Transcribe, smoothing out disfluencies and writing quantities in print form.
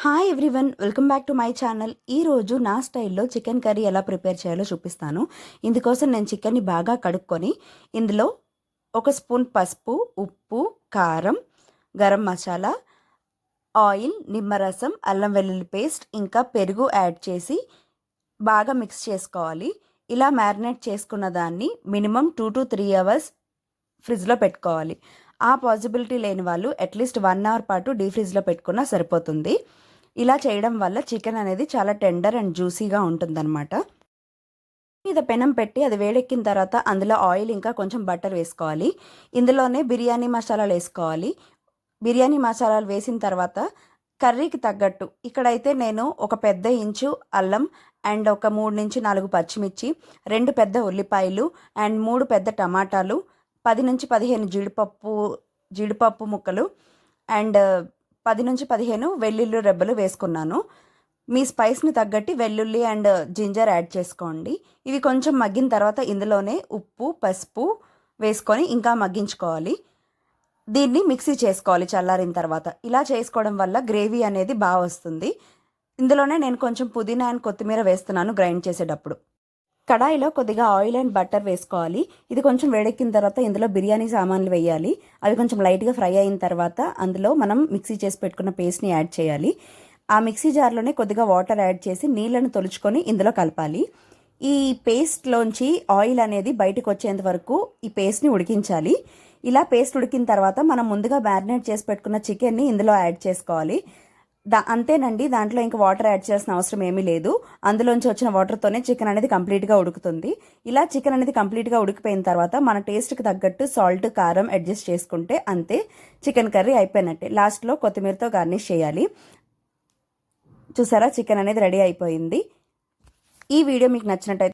Hi everyone, welcome back to my channel. ఈరోజు నా స్టైల్లో చికెన్ కర్రీ ఎలా ప్రిపేర్ చేయాలో చూపిస్తాను. ఇందుకోసం నేను చికెన్ని బాగా కడుక్కొని ఇందులో 1 స్పూన్ పసుపు, ఉప్పు, కారం, గరం మసాలా, ఆయిల్, నిమ్మరసం, అల్లం వెల్లుల్లి పేస్ట్ ఇంకా పెరుగు యాడ్ చేసి బాగా మిక్స్ చేసుకోవాలి. ఇలా మ్యారినేట్ చేసుకున్న దాన్ని మినిమం 2 to 3 అవర్స్ ఫ్రిడ్జ్లో పెట్టుకోవాలి. ఆ పాసిబిలిటీ లేని వాళ్ళు అట్లీస్ట్ 1 అవర్ పాటు డీ ఫ్రిడ్జ్లో పెట్టుకున్నా సరిపోతుంది. ఇలా చేయడం వల్ల చికెన్ అనేది చాలా టెండర్ అండ్ జ్యూసీగా ఉంటుందన్నమాట. మీద పెనం పెట్టి అది వేడెక్కిన తర్వాత అందులో ఆయిల్ ఇంకా కొంచెం బటర్ వేసుకోవాలి. ఇందులోనే బిర్యానీ మసాలాలు వేసుకోవాలి. బిర్యానీ మసాలాలు వేసిన తర్వాత కర్రీకి తగ్గట్టు ఇక్కడైతే నేను ఒక పెద్ద ఇంచు అల్లం అండ్ ఒక 3 నుంచి 4 పచ్చిమిర్చి, 2 పెద్ద ఉల్లిపాయలు అండ్ 3 పెద్ద టమాటాలు, 10 నుంచి 15 జీడిపప్పు ముక్కలు అండ్ 10 నుంచి 15 వెల్లుల్లి రెబ్బలు వేసుకున్నాను. మీ స్పైస్ని తగ్గట్టి వెల్లుల్లి అండ్ జింజర్ యాడ్ చేసుకోండి. ఇవి కొంచెం మగ్గిన తర్వాత ఇందులోనే ఉప్పు, పసుపు వేసుకొని ఇంకా మగ్గించుకోవాలి. దీన్ని మిక్సీ చేసుకోవాలి చల్లారిన తర్వాత. ఇలా చేసుకోవడం వల్ల గ్రేవీ అనేది బాగా వస్తుంది. ఇందులోనే నేను కొంచెం పుదీనా అండ్ కొత్తిమీర వేస్తున్నాను గ్రైండ్ చేసేటప్పుడు. కడాయిలో కొద్దిగా ఆయిల్ అండ్ బటర్ వేసుకోవాలి. ఇది కొంచెం వేడెక్కిన తర్వాత ఇందులో బిర్యానీ సామాన్లు వేయాలి. అవి కొంచెం లైట్గా ఫ్రై అయిన తర్వాత అందులో మనం మిక్సీ చేసి పెట్టుకున్న పేస్ట్ని యాడ్ చేయాలి. ఆ మిక్సీ జార్లోనే కొద్దిగా వాటర్ యాడ్ చేసి నీళ్ళను తొలుచుకొని ఇందులో కలపాలి. ఈ పేస్ట్లోంచి ఆయిల్ అనేది బయటకు వచ్చేంత వరకు ఈ పేస్ట్ని ఉడికించాలి. ఇలా పేస్ట్ ఉడికిన తర్వాత మనం ముందుగా మ్యారినేట్ చేసి పెట్టుకున్న చికెన్ని ఇందులో యాడ్ చేసుకోవాలి. అంతేనండి, దాంట్లో ఇంకా వాటర్ యాడ్ చేయాల్సిన అవసరం ఏమీ లేదు. అందులోంచి వచ్చిన వాటర్తోనే చికెన్ అనేది కంప్లీట్గా ఉడుకుతుంది. ఇలా చికెన్ అనేది కంప్లీట్గా ఉడికిపోయిన తర్వాత మన టేస్ట్కి తగ్గట్టు సాల్ట్, కారం అడ్జస్ట్ చేసుకుంటే అంతే, చికెన్ కర్రీ అయిపోయినట్టే. లాస్ట్లో కొత్తిమీరతో గార్నిష్ చేయాలి. చూసారా, చికెన్ అనేది రెడీ అయిపోయింది. ఈ వీడియో మీకు నచ్చినట్టయితే